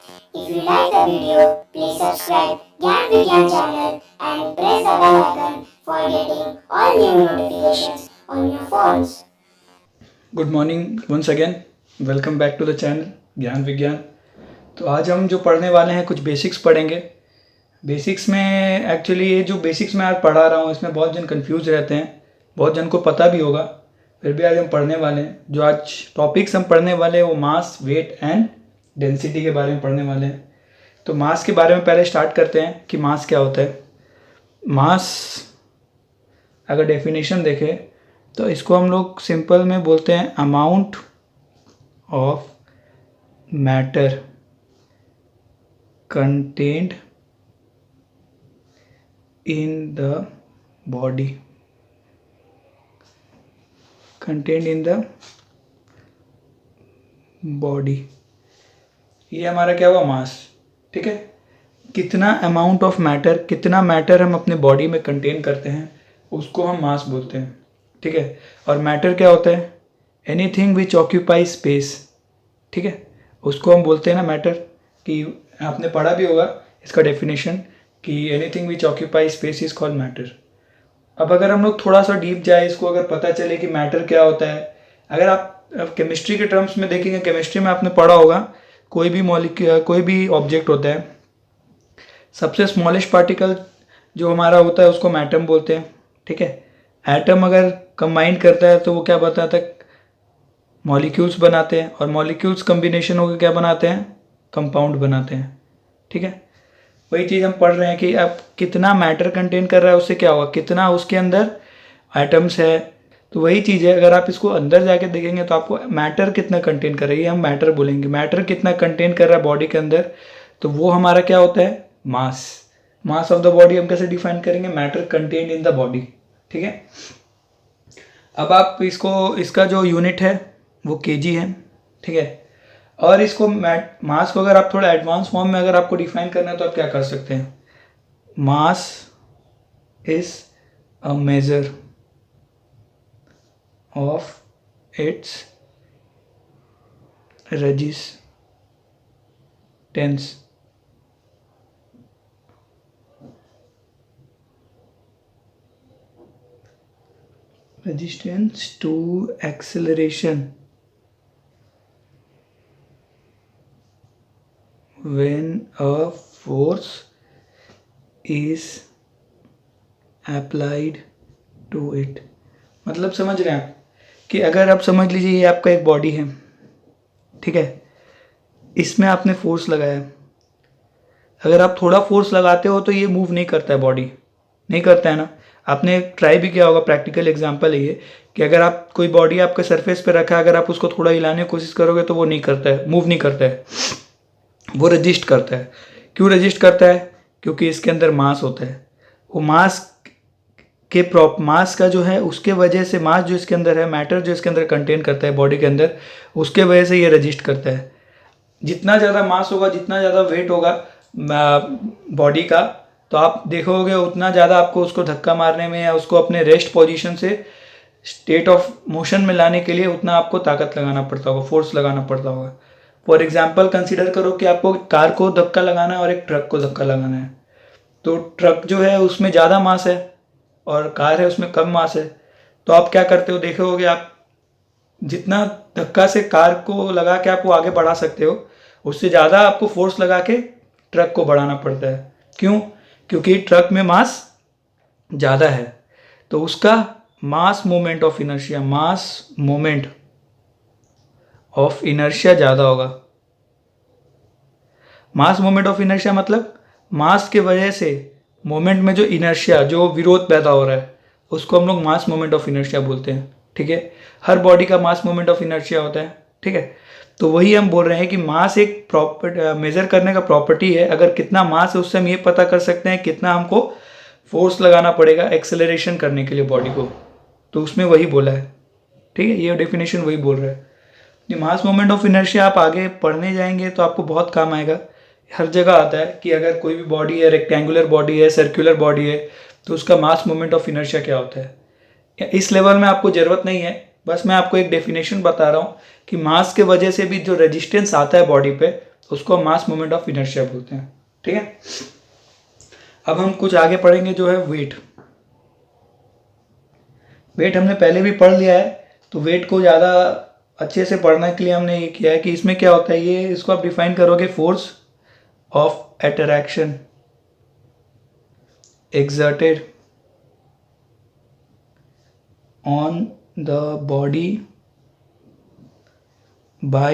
If you like the video, please subscribe Gyan Vigyan channel and press the bell icon for getting all new notifications on your phones. Good morning once again, welcome back to the channel Gyan Vigyan. तो आज हम जो पढ़ने वाले हैं कुछ basics पढ़ेंगे। Basics में एक्चुअली ये जो बेसिक्स मैं आज पढ़ा रहा हूँ इसमें बहुत जन कंफ्यूज रहते हैं, बहुत जन को पता भी होगा, फिर भी आज हम पढ़ने वाले हैं। जो आज टॉपिक्स हम पढ़ने वाले हैं वो मास, वेट एंड डेंसिटी के बारे में पढ़ने वाले हैं। तो मास के बारे में पहले स्टार्ट करते हैं कि मास क्या होता है। मास अगर डेफिनेशन देखें तो इसको हम लोग सिंपल में बोलते हैं amount of matter contained in the body, contained in the body. ये हमारा क्या हुआ, मास। ठीक है, कितना अमाउंट ऑफ मैटर, कितना मैटर हम अपने बॉडी में कंटेन करते हैं उसको हम मास बोलते हैं। ठीक है, और मैटर क्या होता है, एनीथिंग विच ऑक्यूपाई स्पेस। ठीक है, उसको हम बोलते हैं ना मैटर, कि आपने पढ़ा भी होगा इसका डेफिनेशन कि anything which occupy space is called matter. अब अगर हम लोग थोड़ा सा डीप जाए, इसको अगर पता चले कि मैटर क्या होता है, अगर आप केमिस्ट्री के टर्म्स में देखेंगे, केमिस्ट्री में आपने पढ़ा होगा कोई भी मॉलिक्यूल, कोई भी ऑब्जेक्ट होता है, सबसे स्मॉलेस्ट पार्टिकल जो हमारा होता है उसको एटम बोलते हैं। ठीक है, एटम अगर कंबाइन करता है तो वो क्या बताता है, मॉलिक्यूल्स बनाते हैं, और मॉलिक्यूल्स कम्बिनेशन होकर क्या बनाते हैं, कंपाउंड बनाते हैं। ठीक है, वही चीज़ हम पढ़ रहे हैं कि अब कितना मैटर कंटेन कर रहा है उससे क्या होगा, कितना उसके अंदर एटम्स है। तो वही चीज़ है, अगर आप इसको अंदर जाके देखेंगे तो आपको मैटर कितना कंटेन कर रही है, हम मैटर बोलेंगे। मैटर कितना कंटेन कर रहा है बॉडी के अंदर, तो वो हमारा क्या होता है, मास। मास ऑफ द बॉडी हम कैसे डिफाइन करेंगे, matter contain in the body. ठीक है, अब आप इसको, इसका जो यूनिट है वो केजी है। ठीक है, और इसको मास को अगर आप थोड़ा एडवांस फॉर्म में अगर आपको डिफाइन करना है तो आप क्या कर सकते हैं, mass is a measure of its resistance. resistance to acceleration when a force is applied to it। मतलब समझ रहे हैं आप कि अगर आप समझ लीजिए ये आपका एक बॉडी है, ठीक है, इसमें आपने फोर्स लगाया, अगर आप थोड़ा फोर्स लगाते हो तो ये मूव नहीं करता है, बॉडी नहीं करता है ना। आपने ट्राई भी किया होगा, प्रैक्टिकल एग्जांपल है ये, कि अगर आप कोई बॉडी आपके सरफेस पे रखा है, अगर आप उसको थोड़ा हिलाने की कोशिश करोगे तो वो नहीं करता है, मूव नहीं करता है, वो रजिस्ट करता है। क्यों रजिस्ट करता है, क्योंकि इसके अंदर मास होता है। वो मास के मास का जो है उसके वजह से, मास जो इसके अंदर है, मैटर जो इसके अंदर कंटेन करता है बॉडी के अंदर, उसके वजह से ये रजिस्ट करता है। जितना ज़्यादा मास होगा, जितना ज़्यादा वेट होगा बॉडी का, तो आप देखोगे उतना ज़्यादा आपको उसको धक्का मारने में या उसको अपने रेस्ट पोजीशन से स्टेट ऑफ मोशन में लाने के लिए उतना आपको ताकत लगाना पड़ता होगा, फोर्स लगाना पड़ता होगा। फॉर एग्जांपल कंसीडर करो कि आपको कार को धक्का लगाना है और एक ट्रक को धक्का लगाना है। तो ट्रक जो है उसमें ज़्यादा मास है और कार है उसमें कम मास है। तो आप क्या करते हो, देखोगे आप जितना धक्का से कार को लगा के आप वो आगे बढ़ा सकते हो, उससे ज़्यादा आपको फोर्स लगा के ट्रक को बढ़ाना पड़ता है। क्यों, क्योंकि ट्रक में मास ज़्यादा है, तो उसका मास moment of inertia, mass moment of inertia ज़्यादा होगा। मास मोमेंट ऑफ इनर्शिया मतलब मास के वजह से मोमेंट में जो इनर्शिया, जो विरोध पैदा हो रहा है, उसको हम लोग मास मोमेंट ऑफ इनर्शिया बोलते हैं। ठीक है, हर बॉडी का मास मोमेंट ऑफ इनर्शिया होता है। ठीक है, तो वही हम बोल रहे हैं कि मास एक प्रॉपर्टी, मेजर करने का प्रॉपर्टी है। अगर कितना मास है उससे हम ये पता कर सकते हैं कितना हमको फोर्स लगाना पड़ेगा एक्सेलरेशन करने के लिए बॉडी को। तो उसमें वही बोला है। ठीक है, ये डेफिनेशन वही बोल रहा है। ये मास मोमेंट ऑफ इनर्शिया आप आगे पढ़ने जाएंगे तो आपको बहुत काम आएगा। हर जगह आता है कि अगर कोई भी बॉडी है, रेक्टेंगुलर बॉडी है, सर्कुलर बॉडी है, तो उसका मास मोमेंट ऑफ इनर्शिया क्या होता है। इस लेवल में आपको ज़रूरत नहीं है, बस मैं आपको एक डेफिनेशन बता रहा हूँ कि मास के वजह से भी जो रेजिस्टेंस आता है बॉडी पे, उसको मास मोमेंट ऑफ इनर्शिया बोलते हैं। ठीक है, अब हम कुछ आगे पढ़ेंगे जो है वेट। वेट हमने पहले भी पढ़ लिया है, तो वेट को ज़्यादा अच्छे से पढ़ने के लिए हमने ये किया है कि इसमें क्या होता है, ये इसको आप डिफाइन करोगे force of attraction exerted on the body by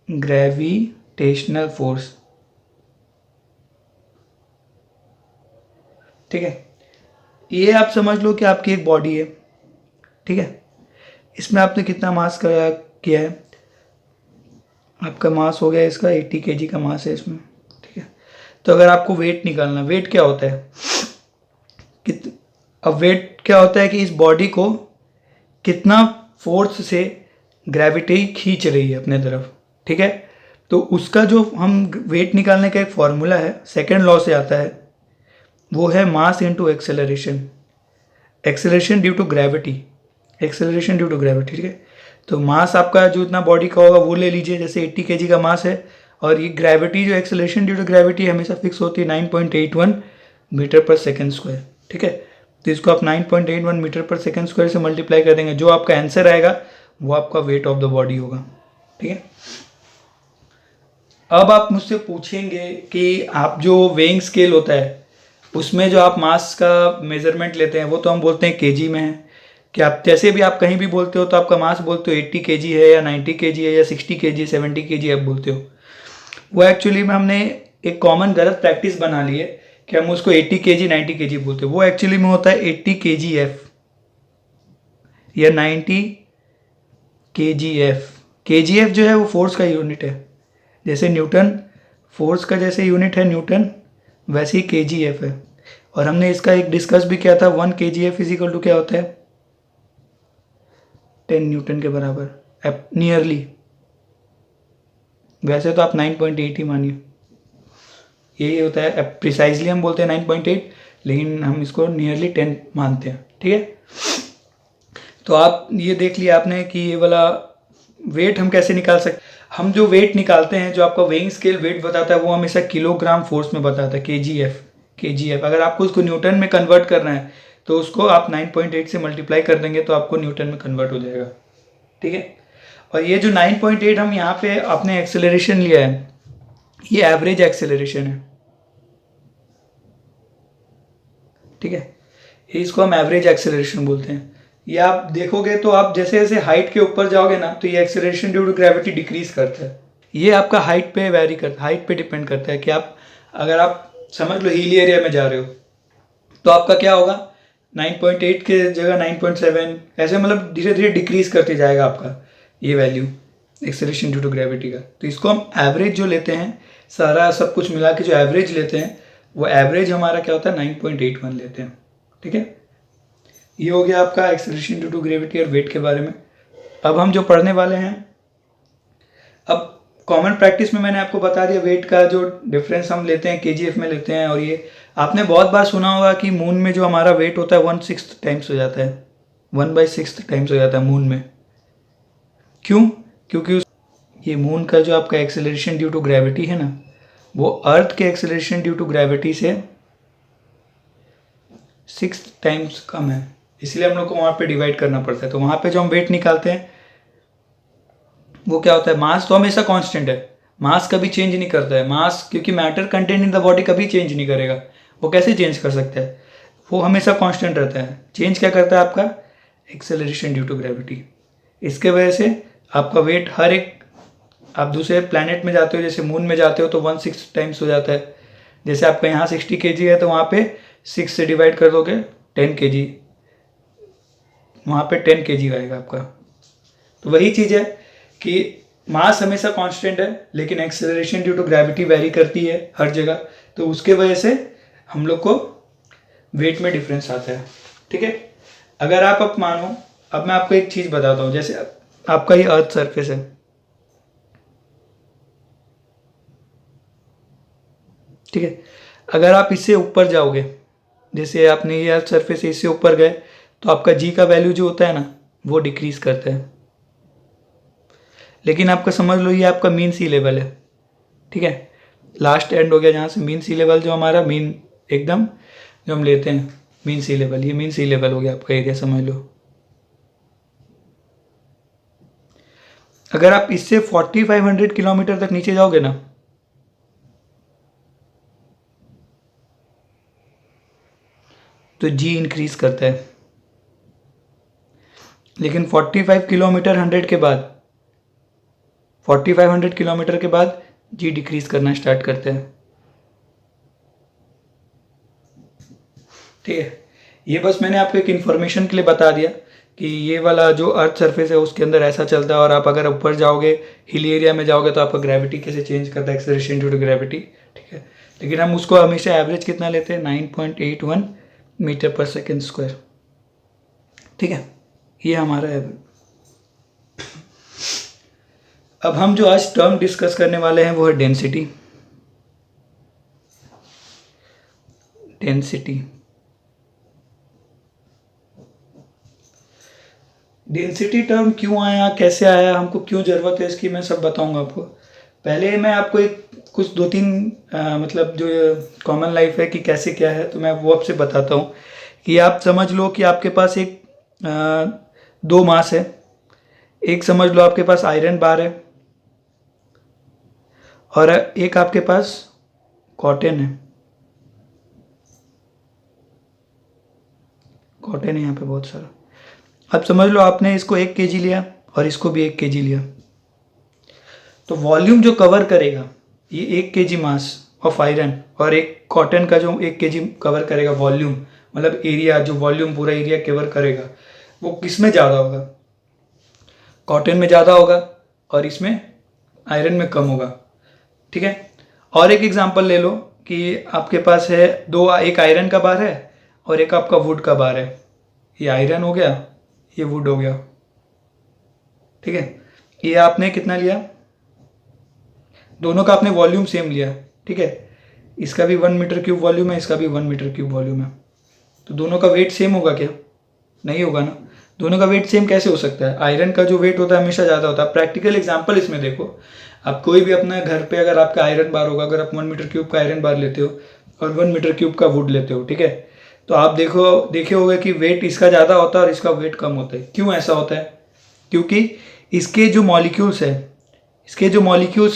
gravitational force। ठीक है, ये आप समझ लो कि आपकी एक बॉडी है। ठीक है, इसमें आपने कितना मास किया है, आपका मास हो गया इसका 80 kg का मास है इसमें। ठीक है, तो अगर आपको वेट निकालना, वेट क्या होता है अब वेट क्या होता है कि इस बॉडी को कितना फोर्स से ग्रेविटी खींच रही है अपने तरफ। ठीक है, तो उसका जो हम वेट निकालने का एक फॉर्मूला है, सेकेंड लॉ से आता है, वो है mass into acceleration, acceleration due to gravity, acceleration due to gravity. ठीक है, तो मास आपका जो इतना बॉडी का होगा वो ले लीजिए, जैसे 80 kg का मास है, और ये ग्रेविटी जो एक्सेलरेशन ड्यू टू ग्रेविटी हमेशा फिक्स होती है 9.81 मीटर पर सेकेंड स्क्वायर। ठीक है, तो इसको आप 9.81 मीटर पर सेकेंड स्क्वायर से मल्टीप्लाई कर देंगे, जो आपका आंसर आएगा वो आपका वेट ऑफ द बॉडी होगा। ठीक है, अब आप मुझसे पूछेंगे कि आप जो वेइंग स्केल होता है उसमें जो आप मास का मेजरमेंट लेते हैं वो तो हम बोलते हैं केजी में है, कि आप जैसे भी आप कहीं भी बोलते हो तो आपका मास बोलते हो 80 kg है या 90 kg है या 60 kg 70 kg आप बोलते हो। वो एक्चुअली में हमने एक कॉमन गलत प्रैक्टिस बना ली है कि हम उसको 80 kg 90 kg बोलते हैं। वो एक्चुअली में होता है 80 kgf या 90 kgf। kgf जो है वो फोर्स का यूनिट है, जैसे न्यूटन फोर्स का जैसे यूनिट है न्यूटन, वैसे ही kgf है। और हमने इसका एक डिस्कस भी किया था, 1 kgf इज इक्वल टू क्या होता है 10 न्यूटन के बराबर नियरली। वैसे तो आप 9.8 ही मानिए, यही होता है प्रिसाइजली हम बोलते हैं 9.8, लेकिन हम इसको नियरली 10 मानते हैं। ठीक है, तो आप ये देख लिया आपने कि ये वाला वेट हम कैसे निकाल सकते। हम जो वेट निकालते हैं, जो आपका वेइंग स्केल वेट बताता है वो हमेशा किलोग्राम फोर्स में बताता है, kgf। अगर आपको उसको न्यूटन में कन्वर्ट करना है तो उसको आप 9.8 से मल्टीप्लाई कर देंगे तो आपको न्यूटन में कन्वर्ट हो जाएगा। ठीक है, और ये जो 9.8 हम यहाँ पे आपने एक्सेलरेशन लिया है, ये एवरेज एक्सेलरेशन है। ठीक है, इसको हम एवरेज एक्सेलरेशन बोलते हैं। ये आप देखोगे तो आप जैसे जैसे हाइट के ऊपर जाओगे ना तो ये acceleration due to gravity decrease करता है। ये आपका हाइट पे वेरी करता है, हाइट पे डिपेंड करता है कि आप अगर आप समझ लो हिली एरिया में जा रहे हो तो आपका क्या होगा 9.8 के जगह 9.7 ऐसे, मतलब धीरे धीरे डिक्रीज करते जाएगा आपका ये value acceleration due to gravity का। तो इसको हम एवरेज जो लेते हैं, सारा सब कुछ मिला के जो एवरेज लेते हैं, वो एवरेज हमारा क्या होता है 9.81 लेते हैं। ठीक है, ये हो गया आपका एक्सेलरेशन ड्यू टू ग्रेविटी और वेट के बारे में। अब हम जो पढ़ने वाले हैं, अब कॉमन प्रैक्टिस में मैंने आपको बता दिया वेट का जो डिफरेंस हम लेते हैं kgf में लेते हैं। और ये आपने बहुत बार सुना होगा कि मून में जो हमारा वेट होता है 1/6 टाइम्स हो जाता है, 1/6 टाइम्स हो जाता है मून में। क्यों? क्योंकि ये मून का जो आपका एक्सेलरेशन ड्यू टू ग्रेविटी है ना, वो अर्थ के एक्सेलरेशन ड्यू टू ग्रेविटी से 6 टाइम्स कम है, इसलिए हम लोग को वहाँ पे डिवाइड करना पड़ता है। तो वहाँ पे जो हम वेट निकालते हैं वो क्या होता है, मास तो हमेशा कांस्टेंट है, मास कभी चेंज नहीं करता है। मास क्योंकि matter content in the body कभी चेंज नहीं करेगा, वो कैसे चेंज कर सकता है, वो हमेशा कांस्टेंट रहता है। चेंज क्या करता है आपका एक्सेलरेशन ड्यू टू ग्रेविटी। इसके वजह से आपका वेट हर एक, आप दूसरे प्लैनेट में जाते हो जैसे मून में जाते हो तो 1/6 टाइम्स हो जाता है। जैसे आपका यहाँ 60 kg है तो वहाँ पे 6 से डिवाइड कर दोगे 10 kg, वहाँ पे 10 kg आएगा आपका। तो वही चीज़ है कि मास हमेशा कांस्टेंट है, लेकिन acceleration due to gravity vary करती है हर जगह, तो उसके वजह से हम लोग को वेट में डिफरेंस आता है। ठीक है, अगर आप अब मानो, अब मैं आपको एक चीज़ बताता हूँ, जैसे आपका ये अर्थ सरफेस है, ठीक है, अगर आप इससे ऊपर जाओगे, जैसे आपने ये अर्थ सरफेस से इससे ऊपर गए तो आपका जी का वैल्यू जो होता है ना वो डिक्रीज करता है। लेकिन आपका समझ लो ये आपका मीन सी लेवल है, ठीक है। लास्ट एंड हो गया जहाँ से मीन सी लेवल, जो हमारा मीन एकदम जो हम लेते हैं मीन सी लेवल, ये मीन सी लेवल हो गया आपका एरिया, समझ लो। अगर आप इससे 4500 किलोमीटर तक नीचे जाओगे ना, तो जी इंक्रीज करता है, लेकिन 45 किलोमीटर 100 के बाद, 4500 किलोमीटर के बाद जी डिक्रीज करना स्टार्ट करते हैं, ठीक है। ये बस मैंने आपको एक इन्फॉर्मेशन के लिए बता दिया कि ये वाला जो अर्थ सरफेस है उसके अंदर ऐसा चलता है, और आप अगर ऊपर जाओगे हिल एरिया में जाओगे तो आपका ग्रेविटी कैसे चेंज करता है, एक्सेलरेशन ड्यू टू ग्रेविटी, ठीक है। लेकिन हम उसको हमेशा एवरेज कितना लेते हैं, 9.81 मीटर पर सेकेंड स्क्वायर, ठीक है। ये हमारा है। अब हम जो आज टर्म डिस्कस करने वाले हैं वो है डेंसिटी। डेंसिटी टर्म क्यों आया, कैसे आया, हमको क्यों ज़रूरत है इसकी, मैं सब बताऊंगा आपको। पहले मैं आपको एक कुछ 2-3 मतलब जो कॉमन लाइफ है कि कैसे क्या है, तो मैं वो आपसे बताता हूँ कि आप समझ लो कि आपके पास एक 2 मास है। एक समझ लो आपके पास आयरन बार है और एक आपके पास कॉटन है। कॉटन है यहाँ पे बहुत सारा। अब समझ लो आपने इसको 1 kg लिया और इसको भी 1 kg लिया, तो वॉल्यूम जो कवर करेगा ये 1 kg मास ऑफ आयरन और एक कॉटन का जो 1 kg कवर करेगा वॉल्यूम, मतलब एरिया, जो वॉल्यूम पूरा एरिया कवर करेगा वो किस में ज़्यादा होगा, कॉटन में ज़्यादा होगा और इसमें आयरन में कम होगा, ठीक है। और एक एग्जांपल ले लो कि आपके पास है एक आयरन का बार है और एक आपका वुड का बार है। ये आयरन हो गया, ये वुड हो गया, ठीक है। ये आपने कितना लिया, दोनों का आपने वॉल्यूम सेम लिया, ठीक है। इसका भी 1 मीटर क्यूब वॉल्यूम है, इसका भी 1 मीटर क्यूब वॉल्यूम है, तो दोनों का वेट सेम होगा क्या, नहीं होगा ना। दोनों का वेट सेम कैसे हो सकता है, आयरन का जो वेट होता है हमेशा ज़्यादा होता है। प्रैक्टिकल एग्जांपल इसमें देखो, आप कोई भी अपना घर पे अगर आपका आयरन बार होगा, अगर आप 1 मीटर क्यूब का आयरन बार लेते हो और 1 मीटर क्यूब का वुड लेते हो, ठीक है, तो आप देखे होगे कि वेट इसका ज़्यादा होता है और इसका वेट कम होता है। क्यों ऐसा होता है, क्योंकि इसके जो मॉलिक्यूल्स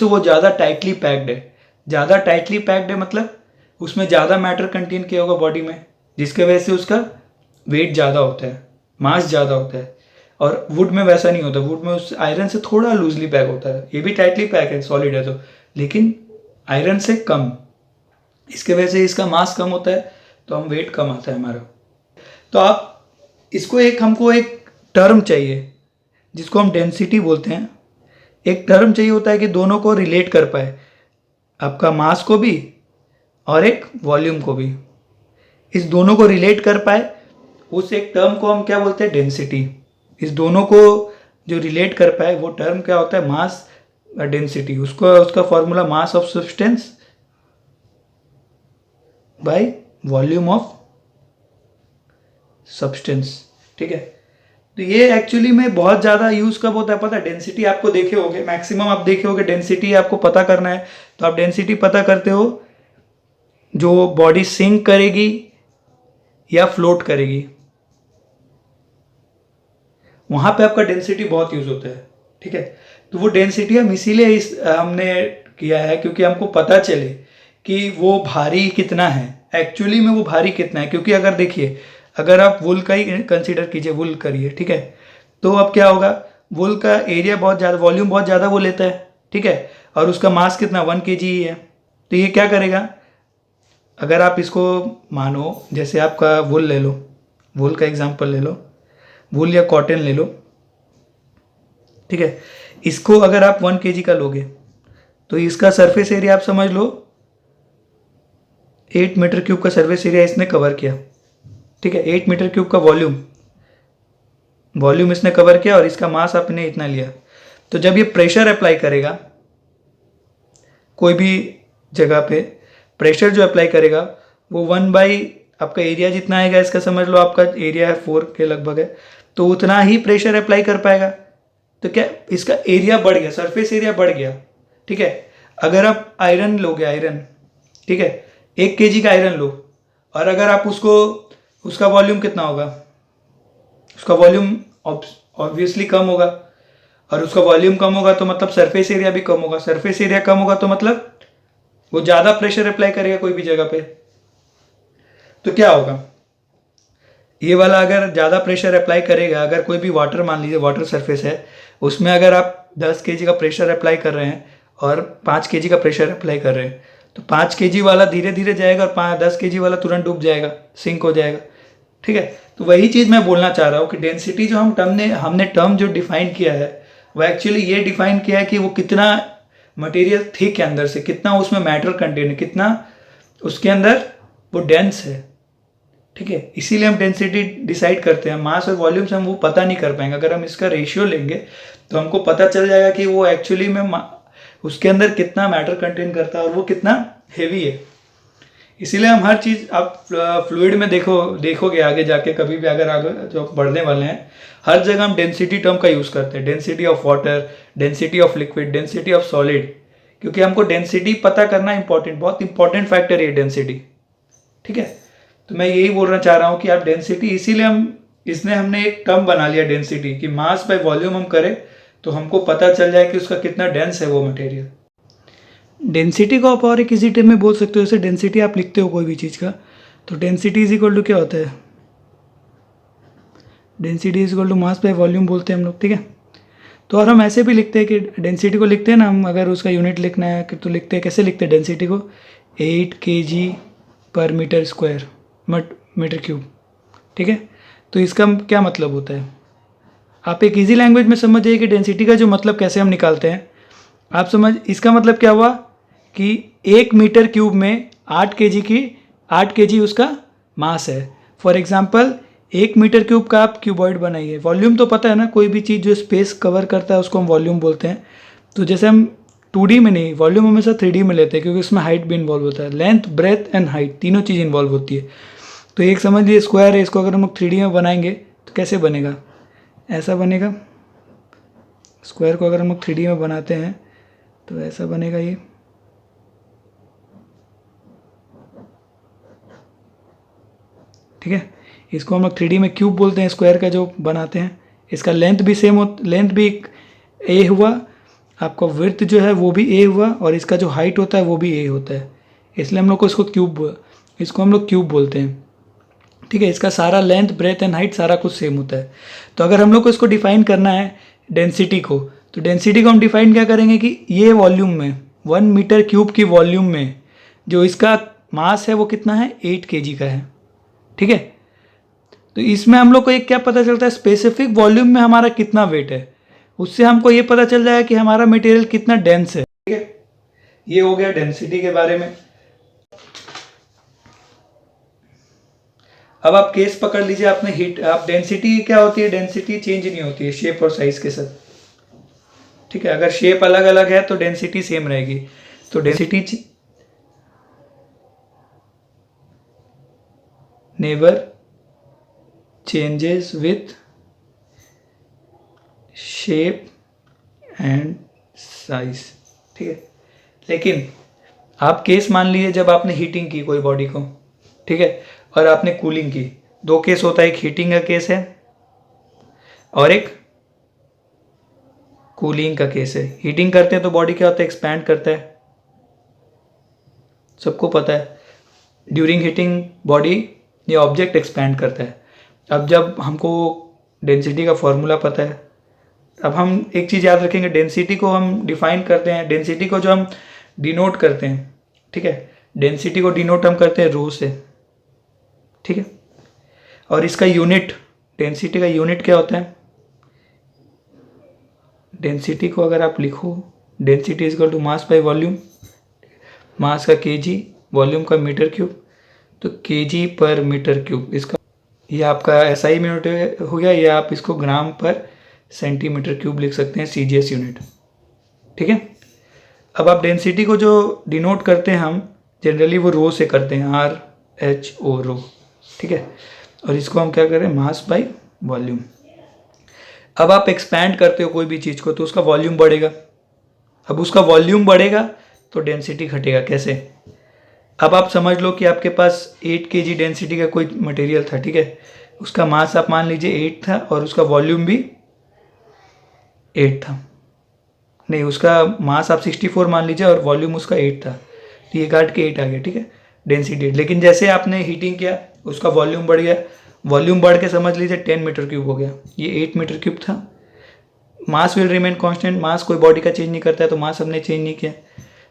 है वो ज़्यादा टाइटली पैक्ड है। ज़्यादा टाइटली पैक्ड है मतलब उसमें ज़्यादा मैटर कंटेन किया होगा बॉडी में, जिसके वजह से उसका वेट ज़्यादा होता है, मास ज़्यादा होता है। और वुड में वैसा नहीं होता, वुड में उस आयरन से थोड़ा लूजली पैक होता है, ये भी टाइटली पैक है, सॉलिड है तो, लेकिन आयरन से कम, इसके वजह से इसका मास कम होता है तो हम वेट कम आता है हमारा। तो आप इसको हमको एक टर्म चाहिए जिसको हम डेंसिटी बोलते हैं। एक टर्म चाहिए होता है कि दोनों को रिलेट कर पाए, आपका मास को भी और एक वॉल्यूम को भी, इस दोनों को रिलेट कर पाए, उस एक टर्म को हम क्या बोलते हैं, डेंसिटी। इस दोनों को जो रिलेट कर पाए वो टर्म क्या होता है, मास डेंसिटी। उसका formula mass of substance by volume of substance, ठीक है। तो ये एक्चुअली में बहुत ज़्यादा यूज़ कब होता है पता है, डेंसिटी आपको देखे होगे, मैक्सिमम आप देखे होगे डेंसिटी आपको पता करना है तो आप डेंसिटी पता करते हो जो बॉडी सिंक करेगी या फ्लोट करेगी, वहाँ पे आपका डेंसिटी बहुत यूज़ होता है, ठीक है। तो वो डेंसिटी हम इसीलिए हमने किया है क्योंकि हमको पता चले कि वो भारी कितना है, एक्चुअली में वो भारी कितना है। क्योंकि अगर देखिए, अगर आप वुल का ही कंसीडर कीजिए, वुल करिए, ठीक है, तो अब क्या होगा, वुल का एरिया बहुत ज़्यादा, वॉल्यूम बहुत ज़्यादा वो लेता है, ठीक है, और उसका मास कितना 1 kg ही है। तो ये क्या करेगा, अगर आप इसको मानो, जैसे आपका वुल ले लो, वुल का एग्जांपल ले लो, वुल या कॉटन ले लो, ठीक है, इसको अगर आप 1 kg का लोगे तो इसका सरफेस एरिया आप समझ लो 8 मीटर क्यूब का सरफेस एरिया इसने कवर किया, ठीक है। 8 मीटर क्यूब का वॉल्यूम इसने कवर किया और इसका मास आपने इतना लिया। तो जब ये प्रेशर अप्लाई करेगा कोई भी जगह पे, प्रेशर जो अप्लाई करेगा वो 1/, आपका एरिया जितना आएगा, इसका समझ लो आपका एरिया है 4 के लगभग है, तो उतना ही प्रेशर अप्लाई कर पाएगा, तो क्या इसका एरिया बढ़ गया, सरफेस एरिया बढ़ गया। ठीक है, अगर आप आयरन लोगे, आयरन, ठीक है, 1 kg का आयरन लो, और अगर आप उसको, उसका वॉल्यूम कितना होगा, उसका वॉल्यूम ऑब्वियसली कम होगा, और उसका वॉल्यूम कम होगा तो मतलब सरफेस एरिया भी कम होगा। सरफेस एरिया कम होगा तो मतलब वो ज़्यादा प्रेशर अप्लाई करेगा कोई भी जगह पे, तो क्या होगा, ये वाला अगर ज़्यादा प्रेशर अप्लाई करेगा, अगर कोई भी वाटर, मान लीजिए वाटर सरफेस है, उसमें अगर आप 10 kg का प्रेशर अप्लाई कर रहे हैं और 5 kg का प्रेशर अप्लाई कर रहे हैं, तो 5 kg वाला धीरे धीरे जाएगा और 10 kg वाला तुरंत डूब जाएगा, सिंक हो जाएगा। ठीक है, तो वही चीज़ मैं बोलना चाह रहा हूँ कि डेंसिटी जो हमने टर्म जो डिफाइन किया है, वो एक्चुअली ये डिफाइन किया है कि वो कितना मटेरियल थिक है अंदर से, कितना उसमें मैटर कंटेन है, कितना उसके अंदर वो डेंस है। ठीक है, इसीलिए हम डेंसिटी डिसाइड करते हैं। मास और वॉल्यूम से हम वो पता नहीं कर पाएंगे। अगर हम इसका रेशियो लेंगे तो हमको पता चल जाएगा कि वो एक्चुअली में उसके अंदर कितना मैटर कंटेन करता है और वो कितना हेवी है। इसीलिए हम हर चीज़, आप फ्लूइड में देखोगे आगे जाके, कभी भी अगर आगे जो बढ़ने वाले हैं, हर जगह हम डेंसिटी टर्म का यूज़ करते हैं। Density of water, density of liquid, density of solid, क्योंकि हमको डेंसिटी पता करना इंपॉर्टेंट, बहुत इंपॉर्टेंट फैक्टर है डेंसिटी। ठीक है, तो मैं यही बोलना चाह रहा हूँ कि आप डेंसिटी, इसीलिए हमने एक टर्म बना लिया डेंसिटी, कि मास बाय वॉल्यूम हम करें तो हमको पता चल जाए कि उसका कितना डेंस है वो मटेरियल। डेंसिटी को आप और एक इजी टर्म में बोल सकते हो। जैसे डेंसिटी आप लिखते हो कोई भी चीज़ का, तो डेंसिटी इज इक्वल टू क्या होता है, density is equal to mass by volume बोलते हैं हम लोग। ठीक है, तो और हम ऐसे भी लिखते हैं कि डेंसिटी को लिखते हैं ना हम, अगर उसका यूनिट लिखना है तो लिखते हैं, कैसे लिखते हैं डेंसिटी को, 8 kg per metre square, metre cube. ठीक है, तो इसका क्या मतलब होता है, आप एक इजी लैंग्वेज में समझ जाइए कि डेंसिटी का जो मतलब कैसे हम निकालते हैं। आप समझ, इसका मतलब क्या हुआ कि 1 मीटर क्यूब में 8 kg उसका मास है। फॉर एग्जांपल 1 मीटर क्यूब का आप क्यूबॉइड बनाइए। वॉल्यूम तो पता है ना, कोई भी चीज़ जो स्पेस कवर करता है उसको हम वॉल्यूम बोलते हैं। तो जैसे हम 2D में नहीं, वॉल्यूम हमेशा 3D में लेते हैं, क्योंकि उसमें हाइट भी इन्वॉल्व होता है, लेंथ, ब्रेथ एंड हाइट, तीनों चीज़ इन्वॉल्व होती है। तो एक समझ लीजिए स्क्वायर है, इसको अगर हम 3D में बनाएंगे तो कैसे बनेगा, ऐसा बनेगा। स्क्वायर को अगर हम 3D में बनाते हैं तो ऐसा बनेगा ये। ठीक है, इसको हम लोग 3D में क्यूब बोलते हैं, स्क्वायर का जो बनाते हैं। इसका लेंथ भी सेम हो, लेंथ भी ए हुआ, आपका विड्थ जो है वो भी ए हुआ, और इसका जो हाइट होता है वो भी ए होता है, इसलिए हम लोग को इसको हम लोग क्यूब बोलते हैं। ठीक है, इसका सारा लेंथ, ब्रेथ एंड हाइट सारा कुछ सेम होता है। तो अगर हम लोग को इसको डिफाइन करना है डेंसिटी को, तो डेंसिटी को हम डिफाइन क्या करेंगे कि ये वॉल्यूम में, 1 मीटर क्यूब की वॉल्यूम में जो इसका मास है वो कितना है, 8 kg का है। ठीक है, तो इसमें हम लोग को एक क्या पता चलता है, स्पेसिफिक वॉल्यूम में हमारा कितना वेट है, उससे हमको ये पता चल जाएगा कि हमारा मटेरियल कितना डेंस है। ठीक है, ये हो गया डेंसिटी के बारे में। अब आप केस पकड़ लीजिए, आपने हीट, आप डेंसिटी क्या होती है, डेंसिटी चेंज नहीं होती है शेप और साइज के साथ। ठीक है, अगर शेप अलग अलग है तो डेंसिटी सेम रहेगी। तो density never changes with shape and size. ठीक है, लेकिन आप केस मान लीजिए जब आपने हीटिंग की कोई बॉडी को, ठीक है, और आपने कूलिंग की, 2 केस होता है, एक हीटिंग का केस है और एक कूलिंग का केस है। हीटिंग करते हैं तो बॉडी क्या होता है, एक्सपैंड करता है, सबको पता है। ड्यूरिंग हीटिंग बॉडी ये ऑब्जेक्ट एक्सपैंड करता है। अब जब हमको डेंसिटी का फॉर्मूला पता है, अब हम एक चीज़ याद रखेंगे, डेंसिटी को हम डिफाइन करते हैं, डेंसिटी को जो हम डिनोट करते हैं, ठीक है, डेंसिटी को डिनोट हम करते हैं रो से। ठीक है, और इसका यूनिट, डेंसिटी का यूनिट क्या होता है, डेंसिटी को अगर आप लिखो, density is equal to mass by volume, mass का kg, वॉल्यूम का मीटर क्यूब, तो kg पर मीटर क्यूब, इसका ये आपका SI यूनिट हो गया, या आप इसको ग्राम पर सेंटीमीटर क्यूब लिख सकते हैं, CGS यूनिट। ठीक है, अब आप डेंसिटी को जो डिनोट करते हैं हम जनरली वो रो से करते हैं, RHO रो। ठीक है, और इसको हम क्या करें, मास बाय वॉल्यूम। अब आप एक्सपैंड करते हो कोई भी चीज़ को तो उसका वॉल्यूम बढ़ेगा। अब उसका वॉल्यूम बढ़ेगा तो डेंसिटी घटेगा। कैसे? अब आप समझ लो कि आपके पास 8 kg डेंसिटी का कोई मटेरियल था, ठीक है, उसका मास आप मान लीजिए 8 था और उसका वॉल्यूम भी 8 था, नहीं उसका मास आप 64 मान लीजिए और वॉल्यूम उसका 8 था, तो ये काट के 8 आ गया, ठीक है, डेंसिटी 8। लेकिन जैसे आपने हीटिंग किया उसका वॉल्यूम बढ़ गया, वॉल्यूम बढ़ के समझ लीजिए 10 मीटर क्यूब हो गया, ये 8 मीटर क्यूब था। मास विल रिमेन कांस्टेंट, मास कोई बॉडी का चेंज नहीं करता है, तो मास हमने चेंज नहीं किया,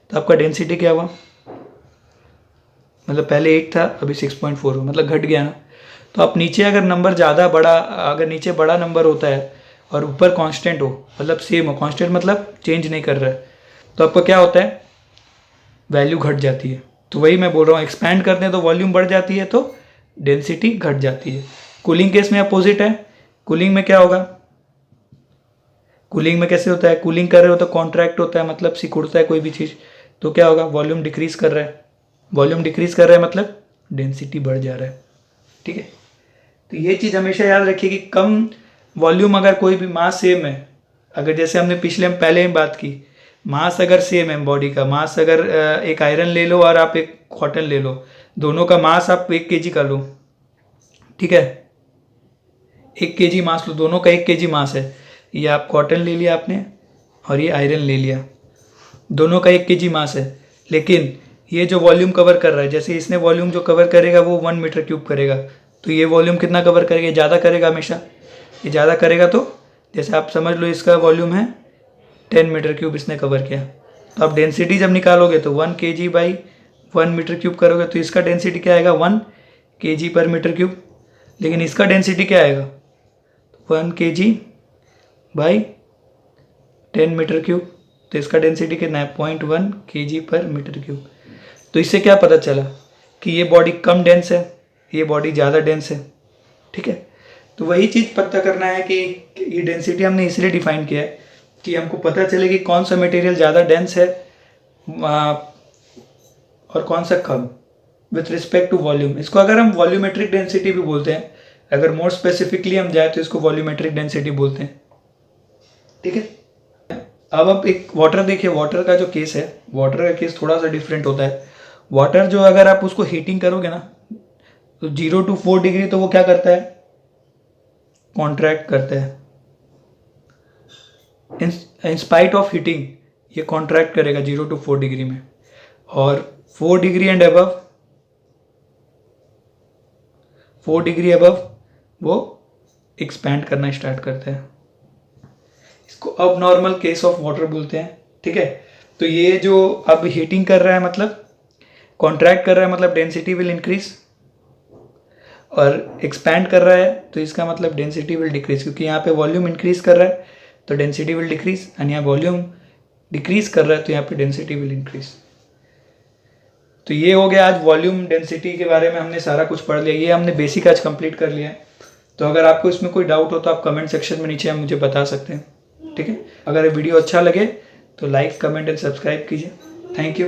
तो आपका डेंसिटी क्या हुआ, मतलब पहले 8 था अभी 6.4 हुआ, मतलब घट गया ना। तो आप नीचे अगर नंबर ज़्यादा बड़ा, अगर नीचे बड़ा नंबर होता है और ऊपर कांस्टेंट हो, मतलब सेम हो, कांस्टेंट मतलब चेंज नहीं कर रहा है, तो आपका क्या होता है, वैल्यू घट जाती है। तो वही मैं बोल रहा हूँ, एक्सपैंड करते हैं तो वॉल्यूम बढ़ जाती है तो डेंसिटी घट जाती है। कूलिंग केस में अपोजिट है। कूलिंग में क्या होगा, कूलिंग में कैसे होता है, कूलिंग कर रहे हो तो कॉन्ट्रैक्ट होता है, मतलब सिकुड़ता है कोई भी चीज़, तो क्या होगा, वॉल्यूम डिक्रीज कर रहा है, वॉल्यूम डिक्रीज कर रहा है मतलब डेंसिटी बढ़ जा रहा है, ठीक है। तो ये चीज़ हमेशा याद रखिए कि कम वॉल्यूम, अगर कोई भी मास सेम है, अगर जैसे हमने पहले ही बात की, मास अगर सेम है बॉडी का, मास अगर एक आयरन ले लो और आप एक कॉटन ले लो, दोनों का मास आप 1 kg का लो, ठीक है, 1 kg मास लो, दोनों का 1 kg मास है, ये आप कॉटन ले लिया आपने और ये आयरन ले लिया, दोनों का 1 kg मास है, लेकिन ये जो वॉल्यूम कवर कर रहा है, जैसे इसने वॉल्यूम जो कवर करेगा वो 1 मीटर क्यूब करेगा, तो ये वॉल्यूम कितना कवर करेगा, ज़्यादा करेगा हमेशा, ये ज़्यादा करेगा। तो जैसे आप समझ लो इसका वॉल्यूम है 10 मीटर क्यूब, इसने कवर किया, तो आप डेंसिटी जब निकालोगे तो 1 kg बाई 1 मीटर क्यूब करोगे तो इसका डेंसिटी क्या आएगा, 1 kg पर मीटर क्यूब। लेकिन इसका डेंसिटी क्या आएगा, 1 kg बाई 10 मीटर क्यूब, तो इसका डेंसिटी कितना है, 0.1 kg पर मीटर क्यूब। तो इससे क्या पता चला कि ये बॉडी कम डेंस है, ये बॉडी ज़्यादा डेंस है, ठीक है। तो वही चीज़ पता करना है कि ये डेंसिटी हमने इसलिए डिफाइन किया है कि हमको पता चले कि कौन सा मटेरियल ज़्यादा डेंस है और कौन सा कम, विथ रिस्पेक्ट टू वॉल्यूम। इसको अगर हम वॉल्यूमेट्रिक डेंसिटी भी बोलते हैं, अगर मोर स्पेसिफिकली हम जाए तो इसको वॉल्यूमेट्रिक डेंसिटी बोलते हैं, ठीक है। अब आप एक वाटर देखिए, वाटर का जो केस है, वाटर का केस थोड़ा सा डिफरेंट होता है। वाटर जो अगर आप उसको हीटिंग करोगे ना तो 0 to 4 डिग्री तो वो क्या करता है, कॉन्ट्रैक्ट करता है, इन स्पाइट ऑफ हीटिंग ये कॉन्ट्रैक्ट करेगा 0 to 4 डिग्री में, और 4 degree and above, 4 degree above वो एक्सपैंड करना स्टार्ट करता है। इसको अब नॉर्मल केस ऑफ वाटर बोलते हैं, ठीक है। तो ये जो अब हीटिंग कर रहा है मतलब कॉन्ट्रैक्ट कर रहा है, मतलब डेंसिटी विल इंक्रीज, और एक्सपैंड कर रहा है तो इसका मतलब डेंसिटी विल डिक्रीज, क्योंकि यहाँ पे वॉल्यूम इंक्रीज कर रहा है तो डेंसिटी विल डिक्रीज, एंड यहाँ वॉल्यूम डिक्रीज कर रहा है तो यहाँ पे डेंसिटी विल इंक्रीज। तो ये हो गया आज वॉल्यूम डेंसिटी के बारे में, हमने सारा कुछ पढ़ लिया, ये हमने बेसिक आज कंप्लीट कर लिया है। तो अगर आपको इसमें कोई डाउट हो तो आप कमेंट सेक्शन में नीचे मुझे बता सकते हैं, ठीक है। अगर ये वीडियो अच्छा लगे तो लाइक, कमेंट एंड सब्सक्राइब कीजिए। Thank you.